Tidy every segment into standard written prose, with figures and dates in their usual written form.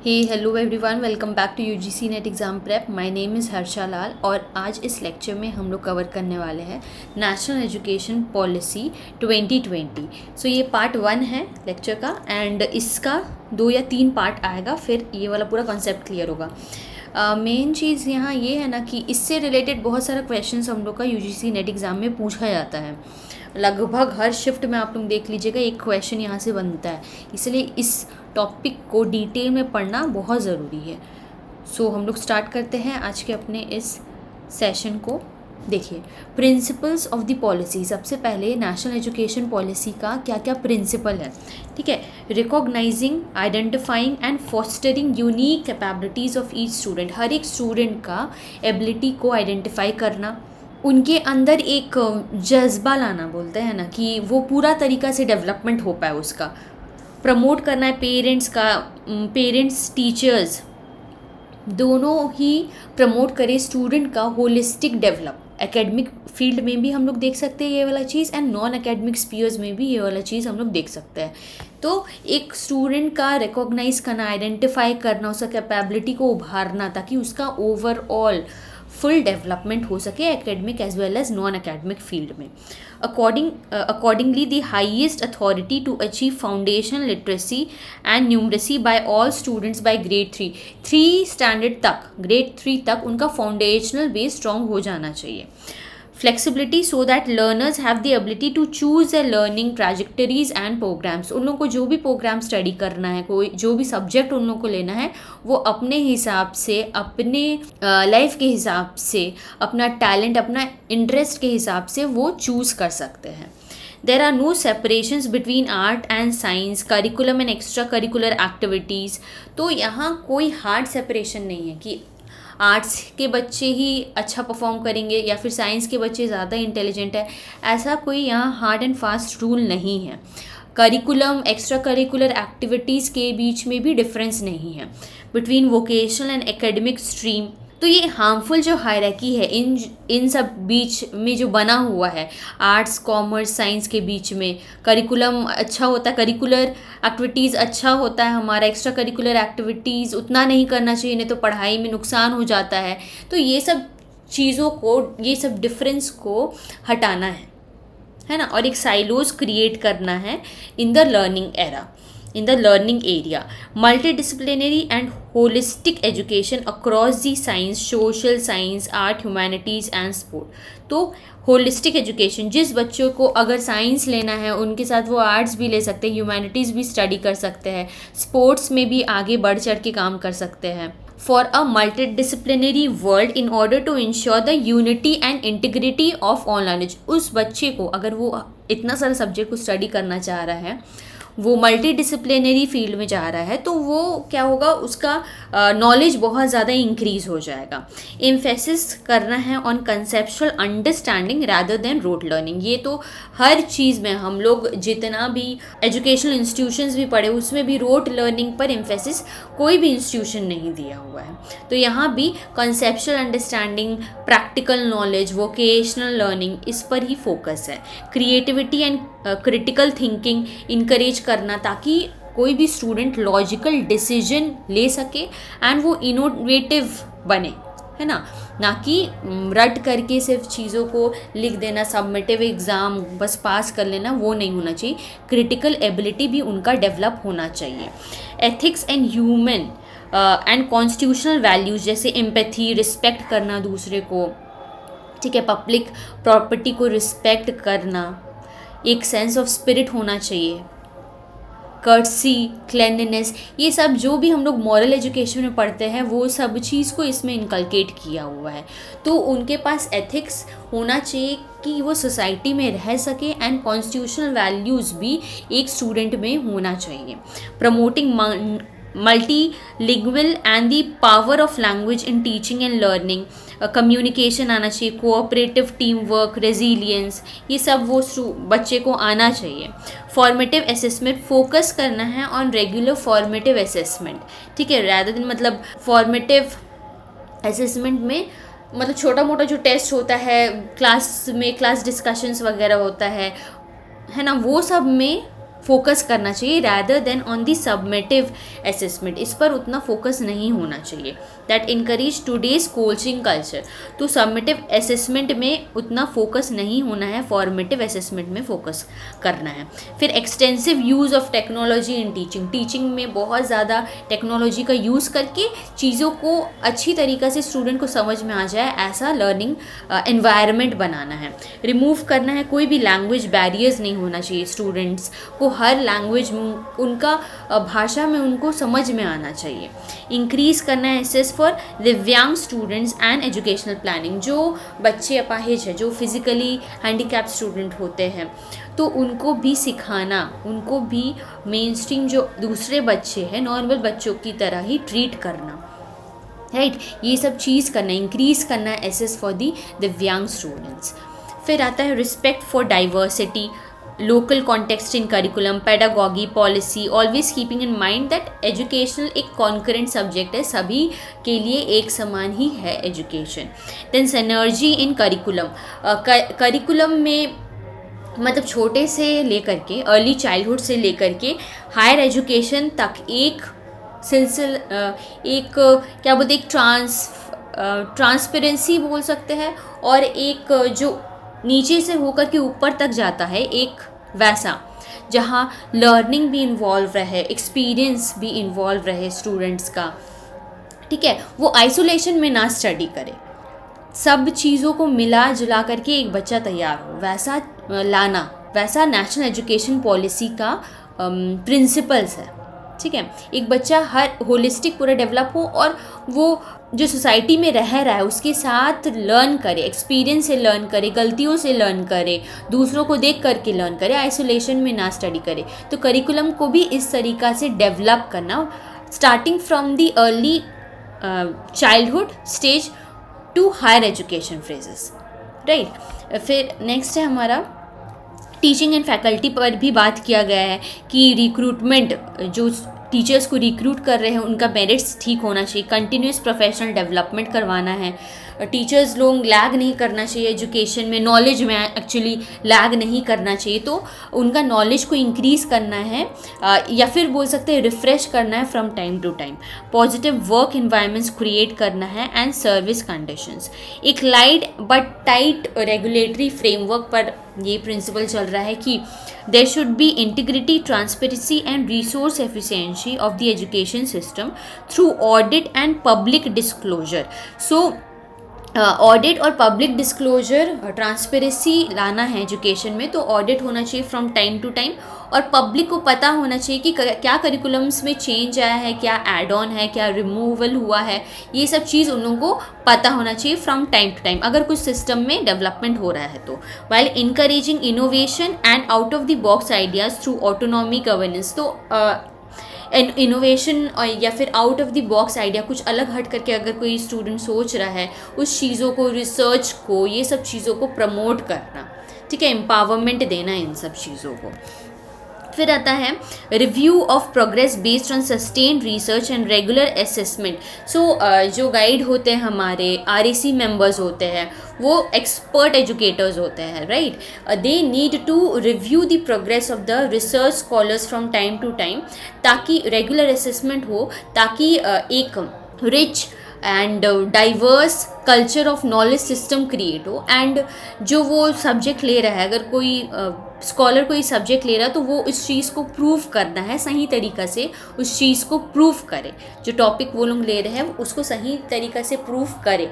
Hey hello everyone, welcome back to UGC NET exam prep. My name is Harsha Lal और आज इस lecture में हम लोग कवर करने वाले हैं नेशनल एजुकेशन पॉलिसी 2020। सो ये पार्ट 1 है लेक्चर का एंड इसका 2 या 3 पार्ट आएगा, फिर ये वाला पूरा कॉन्सेप्ट क्लियर होगा। मेन चीज़ यहाँ ये है ना कि इससे रिलेटेड बहुत सारा क्वेश्चंस हम लोग का यूजीसी नेट एग्ज़ाम में पूछा जाता है। लगभग हर शिफ्ट में आप लोग देख लीजिएगा एक क्वेश्चन यहाँ से बनता है, इसलिए इस टॉपिक को डिटेल में पढ़ना बहुत ज़रूरी है। सो हम लोग स्टार्ट करते हैं आज के अपने इस सेशन को। देखिए, प्रिंसिपल्स ऑफ द पॉलिसी। सबसे पहले नेशनल एजुकेशन पॉलिसी का क्या क्या प्रिंसिपल है, ठीक है। Recognizing, identifying and fostering unique capabilities of each student. हर एक स्टूडेंट का एबिलिटी को आइडेंटिफाई करना, उनके अंदर एक जज्बा लाना, बोलते हैं ना, कि वो पूरा तरीका से डेवलपमेंट हो पाए उसका। प्रमोट करना है पेरेंट्स टीचर्स दोनों ही प्रमोट करें स्टूडेंट का होलिस्टिक डेवलप। एकेडमिक फील्ड में भी हम लोग देख सकते हैं ये वाला चीज़, एंड नॉन एकेडमिक स्पीयर्स में भी ये वाला चीज़ हम लोग देख सकते हैं। तो एक स्टूडेंट का रिकॉग्नाइज करना, आइडेंटिफाई करना, उसका कैपेबिलिटी को उभारना, ताकि उसका ओवरऑल फुल डेवलपमेंट हो सके academic as well as non academic field में। Accordingly the highest authority to achieve foundation literacy and numeracy by all students by grade 3 standard तक, ग्रेड 3 तक उनका फाउंडेशनल बेस स्ट्रॉन्ग हो जाना चाहिए। Flexibility so that learners have the ability to choose the learning trajectories and programs. उन लोगों को जो भी प्रोग्राम स्टडी करना है, कोई जो भी सब्जेक्ट उन लोगों को लेना है, वो अपने हिसाब से, अपने लाइफ के हिसाब से, अपना टैलेंट, अपना इंटरेस्ट के हिसाब से वो चूज़ कर सकते हैं। There are no separations between art and science, curriculum and extra curricular activities। तो यहाँ कोई हार्ड सेपरेशन नहीं है कि आर्ट्स के बच्चे ही अच्छा परफॉर्म करेंगे या फिर साइंस के बच्चे ज़्यादा इंटेलिजेंट है। ऐसा कोई यहाँ हार्ड एंड फास्ट रूल नहीं है। करिकुलम, एक्स्ट्रा करिकुलर एक्टिविटीज़ के बीच में भी डिफरेंस नहीं है between vocational and academic stream. तो ये हार्मफुल जो हायरार्की है इन सब बीच में जो बना हुआ है, आर्ट्स, कॉमर्स, साइंस के बीच में, करिकुलम अच्छा होता है, करिकुलर एक्टिविटीज़ अच्छा होता है हमारा, एक्स्ट्रा करिकुलर एक्टिविटीज़ उतना नहीं करना चाहिए, नहीं तो पढ़ाई में नुकसान हो जाता है। तो ये सब चीज़ों को, ये सब डिफरेंस को हटाना है ना, और एक साइलोज क्रिएट करना है in the learning era, in the learning area। Multidisciplinary and holistic education across the science, social science, art, humanities and sport। तो होलिस्टिक एजुकेशन, जिस बच्चों को अगर साइंस लेना है उनके साथ वो आर्ट्स भी ले सकते हैं, ह्यूमैनिटीज़ भी स्टडी कर सकते हैं, स्पोर्ट्स में भी आगे बढ़ चढ़ के काम कर सकते हैं। For a multidisciplinary world in order to ensure the unity and integrity of all knowledge. उस बच्चे को, अगर वो इतना सारा सब्जेक्ट को स्टडी करना चाह रहा है, वो मल्टी डिसिप्लिनरी फील्ड में जा रहा है, तो वो क्या होगा, उसका नॉलेज बहुत ज़्यादा इंक्रीज हो जाएगा। एम्फेसिस करना है on conceptual understanding rather than rote learning. ये तो हर चीज़ में हम लोग जितना भी एजुकेशनल इंस्टीट्यूशंस भी पढ़े, उसमें भी रोट लर्निंग पर एम्फेसिस कोई भी इंस्टीट्यूशन नहीं दिया हुआ है। तो यहाँ भी conceptual understanding, practical knowledge, vocational learning, इस पर ही फोकस है। Creativity and critical thinking encourage करना, ताकि कोई भी स्टूडेंट लॉजिकल डिसीजन ले सके एंड वो इनोवेटिव बने, है ना कि रट करके सिर्फ चीज़ों को लिख देना, सबमिटिव एग्ज़ाम बस पास कर लेना, वो नहीं होना चाहिए। क्रिटिकल एबिलिटी भी उनका डेवलप होना चाहिए। Ethics and human and constitutional values, जैसे एम्पैथी, रिस्पेक्ट करना दूसरे को, ठीक है, पब्लिक प्रॉपर्टी को रिस्पेक्ट करना, एक सेंस ऑफ स्पिरिट होना चाहिए, कर्टसी, क्लेanलीनेस, ये सब जो भी हम लोग मॉरल एजुकेशन में पढ़ते हैं वो सब चीज़ को इसमें इनकलकेट किया हुआ है। तो उनके पास एथिक्स होना चाहिए कि वो सोसाइटी में रह सके, एंड कॉन्स्टिट्यूशनल वैल्यूज़ भी एक स्टूडेंट में होना चाहिए। Promoting multilingual and the power of language in teaching and learning. Communication आना चाहिए, कोऑपरेटिव टीम वर्क, रेजिलियंस, ये सब वो बच्चे को आना चाहिए। फॉर्मेटिव असेसमेंट, फोकस करना है ऑन रेगुलर फॉर्मेटिव असेसमेंट, ठीक है, रैदर देन, मतलब फॉर्मेटिव असेसमेंट में मतलब छोटा मोटा जो टेस्ट होता है क्लास में, क्लास डिस्कशंस वगैरह होता है ना, वो सब में फोकस करना चाहिए rather than on the submissive assessment. इस पर उतना फोकस नहीं होना चाहिए। That encourage today's coaching culture. तो सबमिटिव असेसमेंट में उतना फोकस नहीं होना है, फॉर्मेटिव असेसमेंट में फोकस करना है। फिर extensive use of technology in teaching. Teaching में बहुत ज़्यादा टेक्नोलॉजी का यूज़ करके चीज़ों को अच्छी तरीक़े से स्टूडेंट को समझ में आ जाए, ऐसा लर्निंग एनवायरनमेंट बनाना है। रिमूव करना है, कोई भी लैंग्वेज बैरियर्स नहीं होना चाहिए। स्टूडेंट्स को हर लैंग्वेज उनका भाषा में उनको समझ में आना चाहिए। इंक्रीज़ करना है एसेस फॉर दिव्यांग स्टूडेंट्स एंड एजुकेशनल प्लानिंग। जो बच्चे अपाहिज है, जो फिज़िकली हैंडीकैप स्टूडेंट होते हैं, तो उनको भी सिखाना, उनको भी मेन स्ट्रीम जो दूसरे बच्चे हैं नॉर्मल बच्चों की तरह ही ट्रीट करना, राइट। ये सब चीज़ करना, इंक्रीज़ करना है एसेस फॉर दी दिव्यांग स्टूडेंट्स। फिर आता है respect for diversity, local context in curriculum, pedagogy, policy, always keeping in mind that educational एक कॉन्करेंट सब्जेक्ट है, सभी के लिए एक समान ही है education. Then synergy in curriculum. Curriculum में मतलब छोटे से लेकर के, अर्ली चाइल्डहुड से लेकर के हायर एजुकेशन तक एक एक क्या बोलते, एक ट्रांसपेरेंसी बोल सकते हैं, और एक जो नीचे से होकर के ऊपर तक जाता है, एक वैसा जहाँ लर्निंग भी इन्वॉल्व रहे, एक्सपीरियंस भी इन्वॉल्व रहे स्टूडेंट्स का, ठीक है। वो आइसोलेशन में ना स्टडी करे, सब चीज़ों को मिला जुला करके एक बच्चा तैयार हो, वैसा लाना, वैसा नेशनल एजुकेशन पॉलिसी का प्रिंसिपल्स है, ठीक है। एक बच्चा हर होलिस्टिक पूरा डेवलप हो और वो जो सोसाइटी में रह रहा है उसके साथ लर्न करे, एक्सपीरियंस से लर्न करे, गलतियों से लर्न करे, दूसरों को देख करके लर्न करे, आइसोलेशन में ना स्टडी करे। तो करिकुलम को भी इस तरीक़ा से डेवलप करना, starting from the early childhood stage to higher education phases, right. फिर नेक्स्ट है हमारा टीचिंग एंड फैकल्टी पर भी बात किया गया है कि रिक्रूटमेंट, जो टीचर्स को रिक्रूट कर रहे हैं उनका मेरिट्स ठीक होना चाहिए, कंटिन्यूस प्रोफेशनल डेवलपमेंट करवाना है, टीचर्स लोग लैग नहीं करना चाहिए एजुकेशन में, नॉलेज में एक्चुअली लैग नहीं करना चाहिए, तो उनका नॉलेज को इंक्रीज़ करना है, या फिर बोल सकते हैं रिफ़्रेश करना है from time to time. Positive work environments create करना है एंड सर्विस कंडीशंस। एक light but tight regulatory framework पर ये प्रिंसिपल चल रहा है कि there should be integrity, transparency and resource efficiency of the education system through audit and public disclosure. So audit और पब्लिक डिस्क्लोजर, ट्रांसपेरेंसी लाना है एजुकेशन में, तो ऑडिट होना चाहिए फ्रॉम टाइम टू टाइम, और पब्लिक को पता होना चाहिए कि क्या करिकुलम्स में चेंज आया है, क्या एड ऑन है, क्या रिमूवल हुआ है, ये सब चीज़ उन लोगों को पता होना चाहिए फ्रॉम टाइम टू टाइम अगर कुछ सिस्टम में डेवलपमेंट हो रहा है तो। While encouraging innovation and out of the box ideas through autonomy governance. तो इनोवेशन या फिर out of the box idea, कुछ अलग हट करके अगर कोई स्टूडेंट सोच रहा है, उस चीज़ों को, रिसर्च को, ये सब चीज़ों को प्रमोट करना, ठीक है, एम्पावरमेंट देना इन सब चीज़ों को। फिर आता है review of progress based on sustained research and regular assessment. So जो गाइड होते हैं हमारे RAC मेंबर्स होते हैं, वो एक्सपर्ट एजुकेटर्स होते हैं, right. They need to review the progress of the research scholars from time to time, ताकि रेगुलर असेसमेंट हो, ताकि एक rich and diverse culture of knowledge system create हो। एंड जो वो सब्जेक्ट ले रहा है, अगर कोई स्कॉलर कोई सब्जेक्ट ले रहा है, तो वो इस चीज़ को प्रूव करना है, सही तरीक़ा से उस चीज़ को प्रूव करे, जो टॉपिक वो लोग ले रहे हैं उसको सही तरीक़ा से प्रूव करे।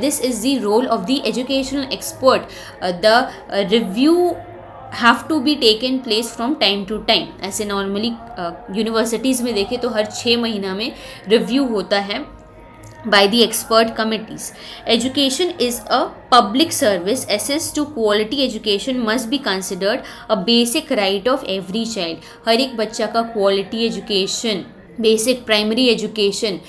This is the role of the educational expert. The review have to be taken place from time to time. ऐसे नॉर्मली यूनिवर्सिटीज़ में देखें तो हर 6 महीना में रिव्यू होता है by the expert committees. Education is a public service. Access to quality education must be considered a basic right of every child. हर एक बच्चा का quality education, basic primary education,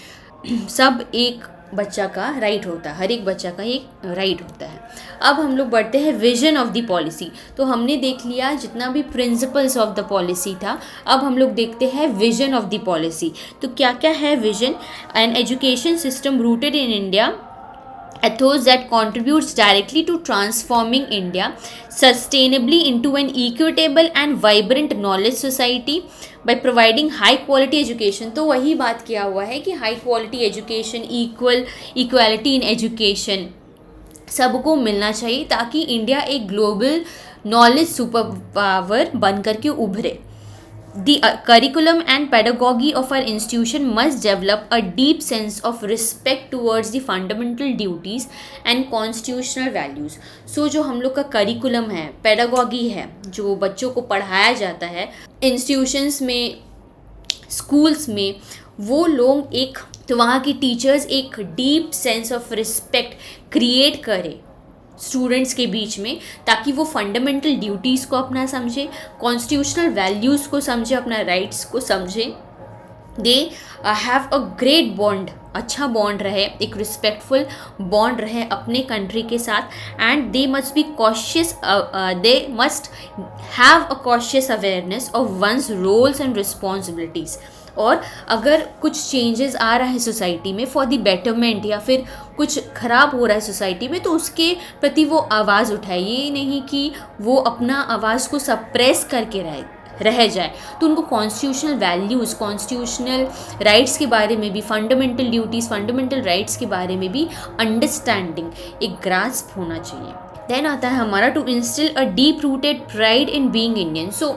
सब एक बच्चा का राइट होता है, हर एक बच्चा का एक राइट होता है। अब हम लोग बढ़ते हैं विजन ऑफ द पॉलिसी। तो हमने देख लिया जितना भी प्रिंसिपल्स ऑफ द पॉलिसी था, अब हम लोग देखते हैं विजन ऑफ द पॉलिसी। तो क्या क्या है vision? An education system rooted in India ethos that contributes directly to transforming India sustainably into an equitable and vibrant knowledge society by providing high quality education. तो वही बात किया हुआ है कि high quality education, equality in education सबको मिलना चाहिए ताकि इंडिया एक ग्लोबल नॉलेज सुपर पावर बन करके उभरे. The curriculum and pedagogy of our institution must develop a deep sense of respect towards the fundamental duties and constitutional values. So जो हम लोग का करिकुलम है, पेडागॉगी है, जो बच्चों को पढ़ाया जाता है इंस्टीट्यूशंस में, स्कूल्स में, वो लोग एक, तो वहाँ की टीचर्स एक deep sense of respect create करें स्टूडेंट्स के बीच में, ताकि वो फंडामेंटल ड्यूटीज़ को अपना समझे, कॉन्स्टिट्यूशनल वैल्यूज़ को समझे, अपना राइट्स को समझे. They have a great bond, अच्छा बॉन्ड रहे, एक रिस्पेक्टफुल बॉन्ड रहे अपने कंट्री के साथ. And they must be cautious, they must have a cautious awareness of one's roles and responsibilities. और अगर कुछ चेंजेस आ रहा है सोसाइटी में फॉर द बेटरमेंट, या फिर कुछ ख़राब हो रहा है सोसाइटी में, तो उसके प्रति वो आवाज़ उठाए. ये नहीं कि वो अपना आवाज़ को सप्रेस करके रह जाए. तो उनको कॉन्स्टिट्यूशनल वैल्यूज़, कॉन्स्टिट्यूशनल राइट्स के बारे में भी, फंडामेंटल ड्यूटीज़, फंडामेंटल राइट्स के बारे में भी अंडरस्टैंडिंग, एक ग्रास्प होना चाहिए. देन आता है हमारा to instil a deep rooted pride in being Indian. So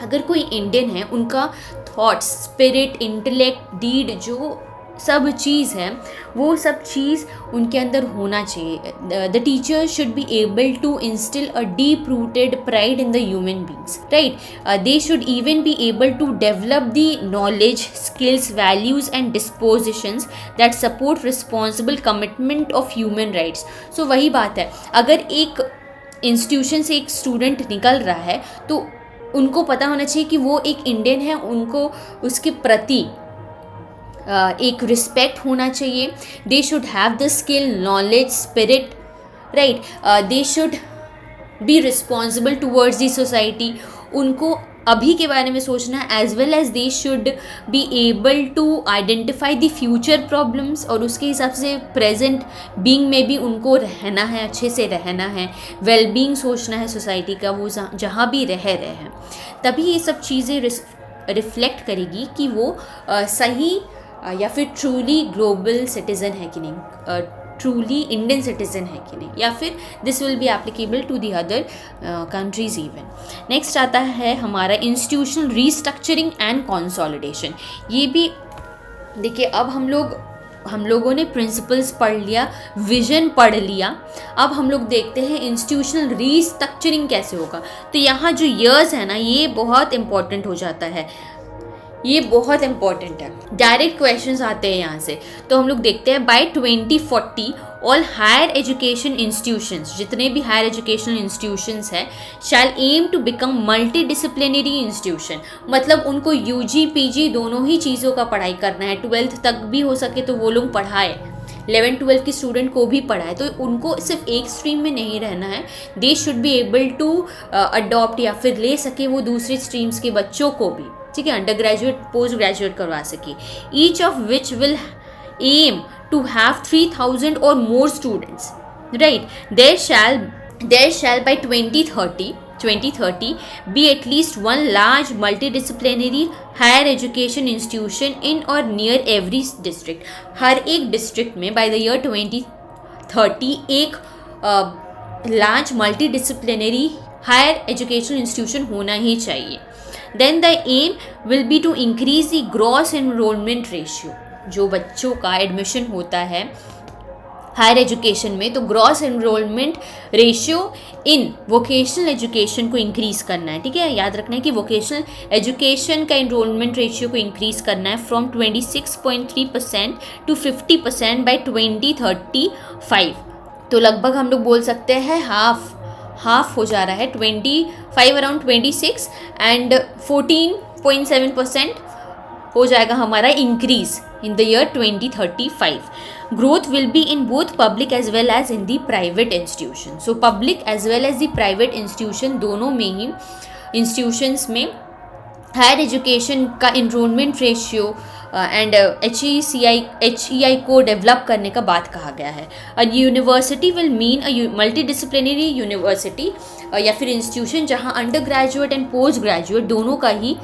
अगर कोई इंडियन है, उनका थॉट्स, स्पिरिट, इंटेलेक्ट, डीड, जो सब चीज़ है, वो सब चीज़ उनके अंदर होना चाहिए. The teacher should be able to instil a deep rooted pride in the human beings, right. They should even be able to develop the knowledge, skills, values and dispositions that support responsible commitment of human rights. So वही बात है, अगर एक institution से एक student निकल रहा है तो उनको पता होना चाहिए कि वो एक इंडियन है, उनको उसके प्रति एक रिस्पेक्ट होना चाहिए. They should have the skill, knowledge, spirit, right. They should be responsible towards the society. उनको अभी के बारे में सोचना है, as well as they should be able to identify the future problems, और उसके हिसाब से प्रेजेंट बीइंग में भी उनको रहना है, अच्छे से रहना है, वेल बीइंग सोचना है सोसाइटी का, वो जहाँ भी रह रहे हैं. तभी ये सब चीज़ें रिफ्लेक्ट करेगी कि वो सही या फिर ट्रूली ग्लोबल सिटीज़न है कि नहीं, ट्रूली इंडियन सिटीज़न है कि नहीं, या फिर this will be applicable to the other countries even. Next आता है हमारा इंस्टीट्यूशनल रीस्ट्रक्चरिंग एंड कंसोलिडेशन. ये भी देखिए, अब हम लोगों ने प्रिंसिपल्स पढ़ लिया, विजन पढ़ लिया, अब हम लोग देखते हैं इंस्टीट्यूशनल रीस्ट्रक्चरिंग कैसे होगा. तो यहाँ जो ईयर्स है ना, ये बहुत इंपॉर्टेंट हो जाता है, ये बहुत इंपॉर्टेंट है. डायरेक्ट क्वेश्चंस आते हैं यहाँ से. तो हम लोग देखते हैं by 2040 all higher education institutions, जितने भी हायर एजुकेशनल इंस्टीट्यूशंस हैं, shall aim to become multidisciplinary institution. मतलब उनको यूजी पीजी दोनों ही चीज़ों का पढ़ाई करना है. 12th तक भी हो सके तो वो लोग पढ़ाए, 11-12 के स्टूडेंट को भी पढ़ाए. तो उनको सिर्फ एक स्ट्रीम में नहीं रहना है. They should be able to adopt, या फिर ले सके वो दूसरी स्ट्रीम्स के बच्चों को भी, ठीक है, अंडर ग्रेजुएट, पोस्ट ग्रेजुएट करवा सके. Each of which will aim to have 3000 or more students, right. There shall by 2030 be at least one large multidisciplinary higher education institution in or near every district. हर एक district में by the year 2030 एक large multidisciplinary higher education institution होना ही चाहिए. Then the aim will be to increase the gross enrollment ratio. जो बच्चों का admission होता है हायर एजुकेशन में, तो gross enrolment ratio in vocational education को इंक्रीज़ करना है. ठीक है, याद रखना है कि वोकेशनल एजुकेशन का एनरोलमेंट रेशियो को इंक्रीज़ करना है फ्रॉम 26.3% टू 50% बाय 2035. तो लगभग हम लोग बोल सकते हैं हाफ हो जा रहा है. 25 अराउंड 26 एंड 14.7% हो जाएगा हमारा increase in the year 2035. Growth will be in both public as well as in the private institution. So public as well as the private institution, दोनों में ही institutions में हायर एजुकेशन का enrollment ratio एंड HEI को develop करने का बात कहा गया है। A university will mean a multi disciplinary university या फिर इंस्टीट्यूशन जहाँ under graduate and post graduate दोनों का ही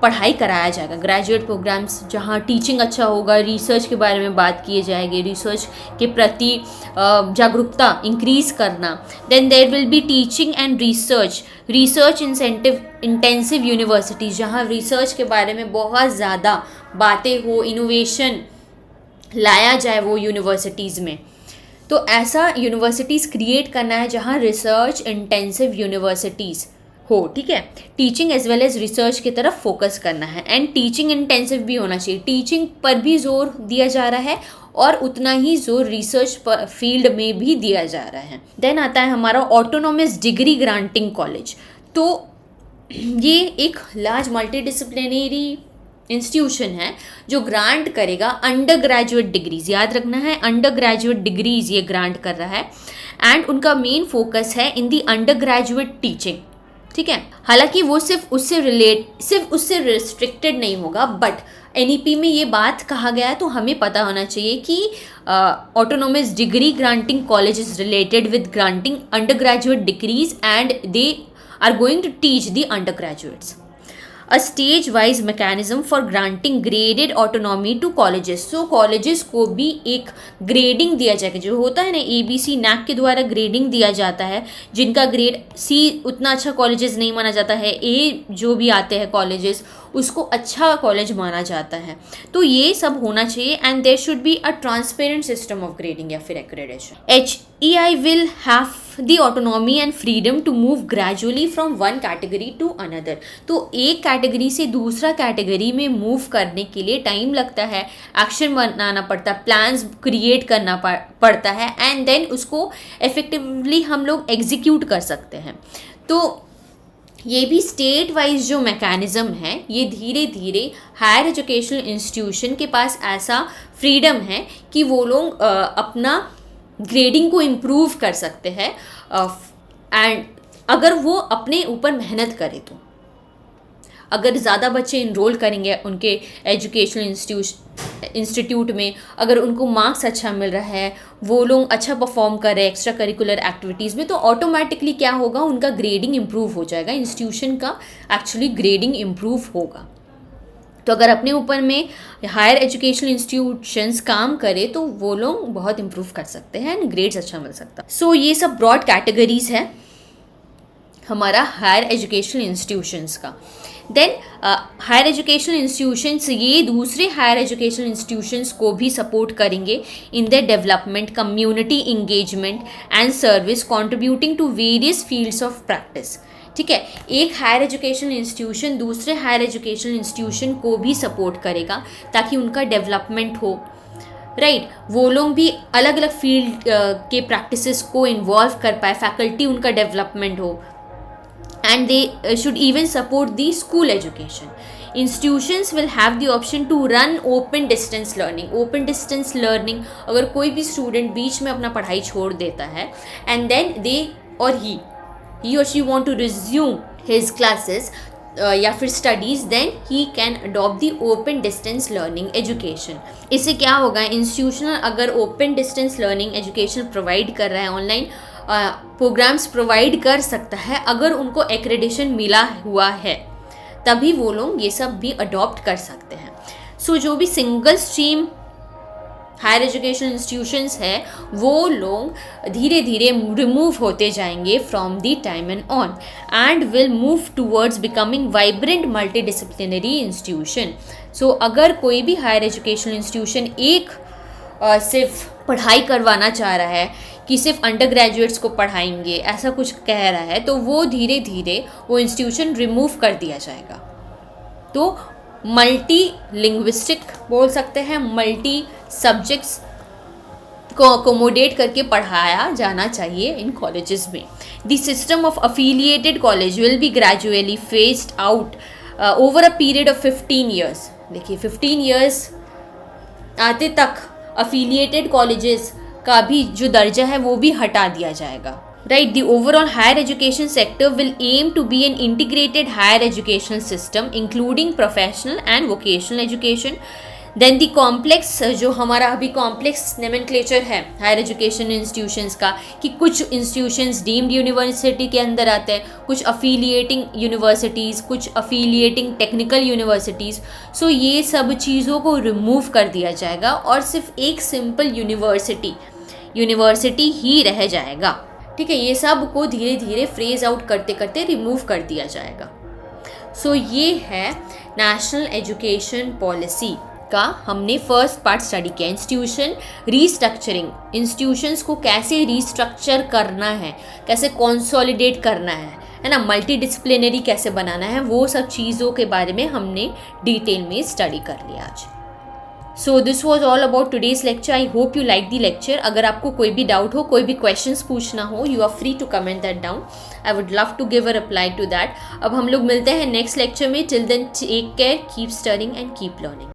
पढ़ाई कराया जाएगा। ग्रेजुएट प्रोग्राम्स जहाँ टीचिंग अच्छा होगा, रिसर्च के बारे में बात की जाएगी, रिसर्च के प्रति जागरूकता इंक्रीज करना। Then there will be teaching and research intensive universities जहाँ रिसर्च के बारे में बहुत ज़्यादा बातें हो, इनोवेशन लाया जाए वो यूनिवर्सिटीज़ में। तो ऐसा यूनिवर्सिटीज़ क्रिएट करना है जहाँ रिसर्च इंटेंसिव यूनिवर्सिटीज़ हो, ठीक है। Teaching as well as research की तरफ फोकस करना है एंड टीचिंग इंटेंसिव भी होना चाहिए। टीचिंग पर भी जोर दिया जा रहा है और उतना ही जोर रिसर्च फील्ड में भी दिया जा रहा है। देन आता है हमारा ऑटोनोमस डिग्री ग्रांटिंग कॉलेज। तो ये एक लार्ज मल्टी डिसिप्लिनरी इंस्टीट्यूशन है जो ग्रांट करेगा अंडर ग्रेजुएट डिग्रीज। याद रखना है, अंडर ग्रेजुएट डिग्रीज ये ग्रांट कर रहा है एंड उनका मेन फोकस है इन दी अंडर ग्रेजुएट टीचिंग, ठीक है। हालांकि वो सिर्फ उससे रिस्ट्रिक्टेड नहीं होगा, बट NEP में ये बात कहा गया है तो हमें पता होना चाहिए कि autonomous degree granting college is related with granting undergraduate degrees and they are going to teach the undergraduates. A stage wise mechanism for granting graded autonomy to colleges. So colleges को भी एक grading दिया जाएगा, जो होता है ना ABC NAAC के द्वारा ग्रेडिंग दिया जाता है। जिनका ग्रेड C उतना अच्छा कॉलेजेस नहीं माना जाता है, A जो भी आते हैं कॉलेजेस उसको अच्छा कॉलेज माना जाता है। तो ये सब होना चाहिए and there should be a transparent system of grading या फिर accreditation. HEI will have the autonomy and freedom to move gradually from one category to another। तो एक कैटेगरी से दूसरा कैटेगरी में मूव करने के लिए टाइम लगता है, एक्शन बनाना पड़ता है, प्लान्स क्रिएट करना पड़ता है एंड देन उसको इफेक्टिवली हम लोग एग्जीक्यूट कर सकते हैं। तो ये भी स्टेट वाइज जो मैकेनिज़्म है, ये धीरे धीरे हायर एजुकेशनल इंस्टीट्यूशन के पास ऐसा फ्रीडम है कि वो लोग अपना ग्रेडिंग को इम्प्रूव कर सकते हैं एंड अगर वो अपने ऊपर मेहनत करें तो। अगर ज़्यादा बच्चे इनरोल करेंगे उनके एजुकेशनल इंस्टीट्यूट में, अगर उनको मार्क्स अच्छा मिल रहा है, वो लोग अच्छा परफॉर्म कर रहे हैं एक्स्ट्रा करिकुलर एक्टिविटीज़ में, तो ऑटोमेटिकली क्या होगा, उनका ग्रेडिंग इम्प्रूव हो जाएगा, इंस्टीट्यूशन का एक्चुअली ग्रेडिंग इम्प्रूव होगा। तो अगर अपने ऊपर में हायर एजुकेशनल इंस्टीट्यूशंस काम करे तो वो लोग बहुत इम्प्रूव कर सकते हैं एंड ग्रेड्स अच्छा मिल सकता है। सो ये सब ब्रॉड कैटेगरीज है हमारा हायर एजुकेशनल इंस्टीट्यूशंस का। देन हायर एजुकेशनल इंस्टीट्यूशंस ये दूसरे हायर एजुकेशनल इंस्टीट्यूशंस को भी सपोर्ट करेंगे in their development, community engagement and service, contributing to various fields of practice, ठीक है। एक हायर एजुकेशनल इंस्टीट्यूशन दूसरे हायर एजुकेशनल इंस्टीट्यूशन को भी सपोर्ट करेगा ताकि उनका डेवलपमेंट हो, राइट। वो लोग भी अलग अलग फील्ड के प्रैक्टिसेस को इन्वॉल्व कर पाए, फैकल्टी उनका डेवलपमेंट हो and they should even support the school education. Institutions will have the option to run open distance learning. Open distance learning अगर कोई भी स्टूडेंट बीच में अपना पढ़ाई छोड़ देता है and then they or he or she want to resume his classes या फिर studies, then he can adopt the open distance learning education. इससे क्या होगा, इंस्टीट्यूशनल अगर open distance learning education provide कर रहा है, ऑनलाइन प्रोग्राम्स प्रोवाइड कर सकता है, अगर उनको एक्रेडिशन मिला हुआ है तभी वो लोग ये सब भी अडॉप्ट कर सकते हैं। सो जो भी single stream higher education institutions है वो लोग धीरे धीरे रिमूव होते जाएंगे from the time and on and will move towards becoming vibrant multidisciplinary institution. So अगर कोई भी हायर एजुकेशन इंस्टीट्यूशन एक सिर्फ पढ़ाई करवाना चाह रहा है कि सिर्फ अंडर ग्रेजुएट्स को पढ़ाएंगे, ऐसा कुछ कह रहा है, तो वो धीरे धीरे वो इंस्टीट्यूशन रिमूव कर दिया जाएगा। तो मल्टी लिंग्विस्टिक बोल सकते हैं, मल्टी सब्जेक्ट्स को अकोमोडेट करके पढ़ाया जाना चाहिए इन कॉलेजेस में। The system of affiliated college will be gradually faced out over a period of 15 years. देखिए 15 ईयर्स आते तक अफिलिएटेड कॉलेजेस का भी जो दर्जा है वो भी हटा दिया जाएगा, right? The overall higher education sector will aim to be an integrated higher educational system including professional and vocational education. Then the complex, जो हमारा अभी कॉम्प्लेक्स नोमेनक्लेचर है हायर एजुकेशन इंस्टीट्यूशंस का, कि कुछ इंस्टीट्यूशंस डीम्ड यूनिवर्सिटी के अंदर आते हैं, कुछ अफिलिएटिंग यूनिवर्सिटीज़, कुछ अफिलिएटिंग टेक्निकल यूनिवर्सिटीज़। सो ये सब चीज़ों को रिमूव कर दिया जाएगा और सिर्फ एक सिंपल यूनिवर्सिटी ही रह जाएगा। ठीक है, ये सब को धीरे धीरे फ्रेज आउट करते करते रिमूव कर दिया जाएगा। सो ये है नेशनल एजुकेशन पॉलिसी का हमने फर्स्ट पार्ट स्टडी किया। इंस्टीट्यूशन रीस्ट्रक्चरिंग, इंस्टीट्यूशंस को कैसे रीस्ट्रक्चर करना है, कैसे कंसोलिडेट करना है ना, मल्टी डिसिप्लिनरी कैसे बनाना है, वो सब चीज़ों के बारे में हमने डिटेल में स्टडी कर लिया आज। So this was all about today's lecture. I hope you like the lecture. अगर आपको कोई भी डाउट हो, कोई भी क्वेश्चंस पूछना हो, you are free to comment that down. I would love to give a reply to that. अब हम लोग मिलते हैं नेक्स्ट लेक्चर में। Till then take care, keep studying and keep learning.